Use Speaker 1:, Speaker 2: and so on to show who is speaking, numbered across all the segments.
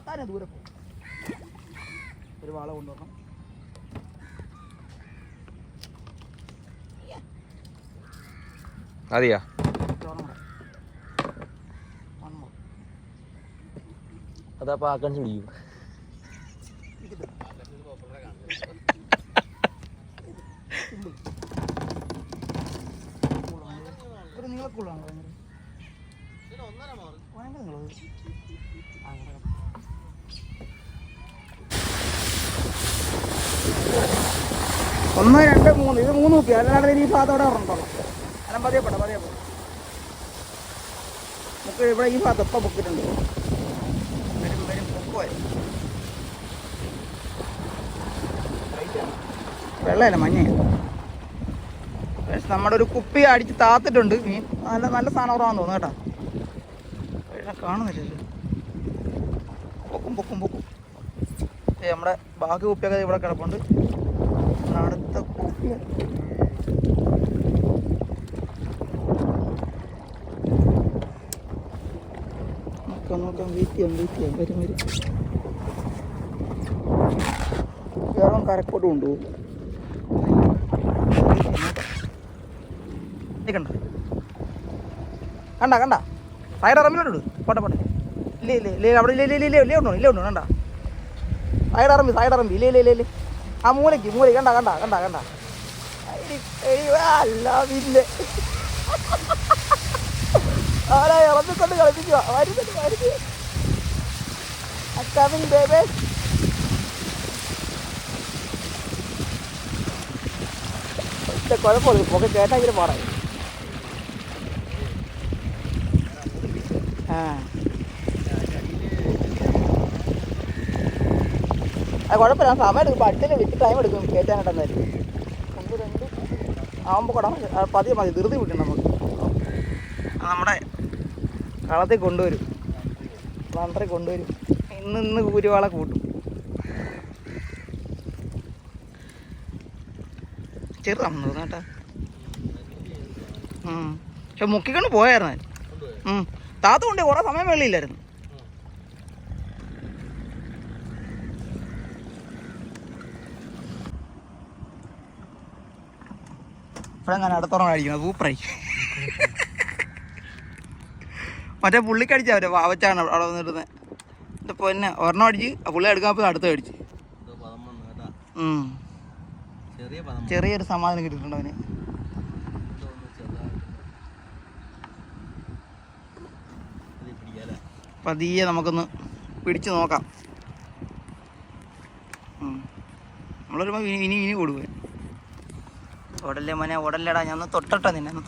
Speaker 1: താത്താനെ ദൂരെ പോകും. ഒരു വാള കൊണ്ടുവരണം.
Speaker 2: അതെയാ അതപ്പോ ആക്കാൻ പിടിക്കും.
Speaker 1: ഒരു നീളക്കുള്ളാണ് ഒന്ന് രണ്ട് മൂന്ന്. ഇത് 3 കുപ്പി. അല്ലാണ്ട് ഈ ഭാഗത്തോടെ പറഞ്ഞോളാം. അല്ല പതിയപ്പെട്ട നമുക്ക് ഇവിടെ ഈ ഭാഗത്ത് ഇപ്പം പൊക്കിയിട്ടുണ്ട്. വരും പൊക്കുവായി. വെള്ളമല്ല മഞ്ഞയാണ്. നമ്മുടെ ഒരു കുപ്പി അടിച്ച് താത്തിട്ടുണ്ട് മീൻ. നല്ല സാധനം ഉറവാന്ന് തോന്നുന്നു കേട്ടോ. കാണുന്നില്ലല്ലോ. പൊക്കും നമ്മുടെ ബാക്കി കുപ്പിയൊക്കെ ഇവിടെ കിടപ്പുണ്ട്. അടുത്ത കുപ്പി നോക്കാം. വെയിറ്റ് ചെയ്യാം. വരും. വേറെ കരക്കോട്ട് കൊണ്ടുപോകും. കണ്ട സൈഡ് ഇറമ്പിലോട്ട് പോട്ടെ. ഇല്ലേ അവിടെ ഇല്ലേ ഉണ്ടോ കണ്ട സൈഡ് ഇറമ്പി ഇല്ലേ ആ മൂലയ്ക്ക് കണ്ട അല്ല പിന്നെ ആരാ ഇറമ്പിക്കൊണ്ട് കളിപ്പിക്കുക. കുഴപ്പമില്ല. പൊക്കെ കേട്ടാ ഇങ്ങനെ പാടാ. കുഴപ്പമില്ല. സമയം എടുക്കും. അടിച്ചല്ലേ വെച്ച് ടൈം എടുക്കും കയറ്റാനായിട്ടെന്നായിരിക്കും. 1 2 ആകുമ്പോൾ കൂടാ പതിയെ മതി. ധൃതി വിട്ടണം നമുക്ക്. നമ്മുടെ കളത്തിൽ കൊണ്ടുവരും. വണ്ടറെ കൊണ്ടുവരും. ഇന്ന് കുരുവാളെ കൂട്ടും. ചെറുതാണെന്ന് തോന്നുന്നു കേട്ടാ. പക്ഷെ മുക്കിക്കൊണ്ട് പോയായിരുന്നു. താത്ത കൊണ്ട് കുറേ സമയം വെള്ളിയില്ലായിരുന്നു. ഇപ്പോഴെങ്ങനെ അടുത്തോളം അടിക്കുന്നത് സൂപ്പറായി. മറ്റേ പുള്ളിക്കടിച്ചാ അവരെ വാവച്ചാണ് അവിടെ വന്നിരുന്നത്. എൻ്റെ പൊന്നെ ഒരെണ്ണം അടിച്ച് പുള്ളി എടുക്കാൻ അടുത്ത അടിച്ച്. ചെറിയൊരു സമാധാനം കിട്ടിയിട്ടുണ്ട് അവന്. പതിയെ നമുക്കൊന്ന് പിടിച്ച് നോക്കാം. നമ്മളൊരു ഇനി കൊടുക്കുക. ഓടല്ലേ മോനെ ഓടല്ലേടാ. ഞാൻ ഒന്ന് തൊട്ടോട്ടെ നിന്നെ. ഒന്ന്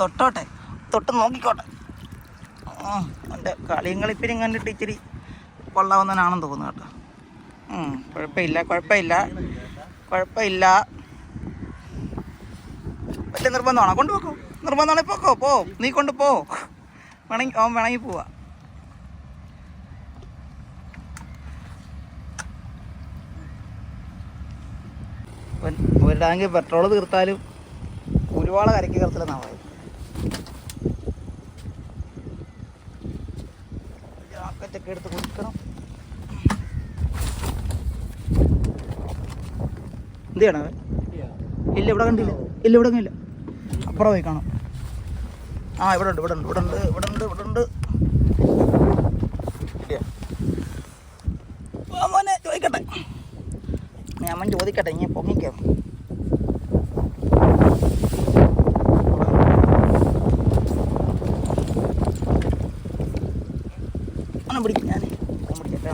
Speaker 1: തൊട്ട് നോക്കിക്കോട്ടെ. എൻ്റെ കളിയും കളിപ്പിനും കണ്ടിട്ട് ഇച്ചിരി കൊള്ളാവുന്നവനാണെന്ന് തോന്നുന്നു കേട്ടോ. കുഴപ്പമില്ല. വലിയ നിർബന്ധമാണോ? കൊണ്ടുപോക്കോ. നിർബന്ധമാണെ പോ. നീ കൊണ്ട് പോ. വേണമെങ്കിൽ പോവാ. ഒരു ടാങ്ക് പെട്രോൾ തീർത്താലും ഒരുപാട് കരയ്ക്ക് കയറത്തില്ലെന്നാ പറയുന്നത്. ജാക്കറ്റൊക്കെ എടുത്ത് കൊടുക്കണം. എന്ത് ചെയ്യണേ? ഇല്ല ഇവിടെ കണ്ടില്ല. അപ്പുറം പോയി കാണാം. ഇവിടെ ഉണ്ട്. മോനെ ചോദിക്കട്ടെ. അമ്മൻ ചോദിക്കട്ടെ. ഇനി പൊങ്ങിക്കോ. പിടിക്കും. ഞാൻ പിടിക്കട്ടെ.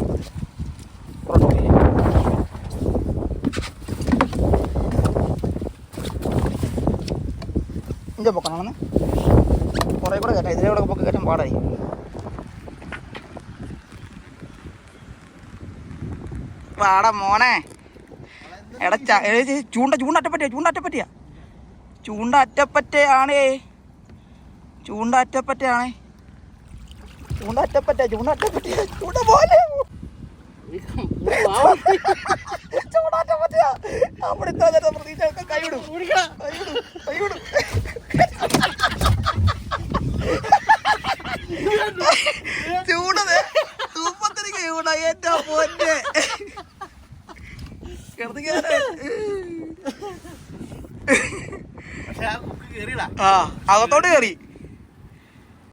Speaker 1: ഇതിൻ്റെ പൊക്കണം കുറേ കൂടെ കയറ്റാം. ഇതിലെ കൂടെ പൊക്കെ കയറ്റാൻ പാടായി. പാടാ മോനെ. എടാ ചൂണ്ട അറ്റപ്പറ്റയാണേ. ചൂണ്ട പോലെ അവിടെ പ്രതീക്ഷ കൈവിടും. ചൂടത് തൂപ്പത്തിരിക്ക ചൂട. ഏറ്റവും ആ അകത്തോട്ട് കയറി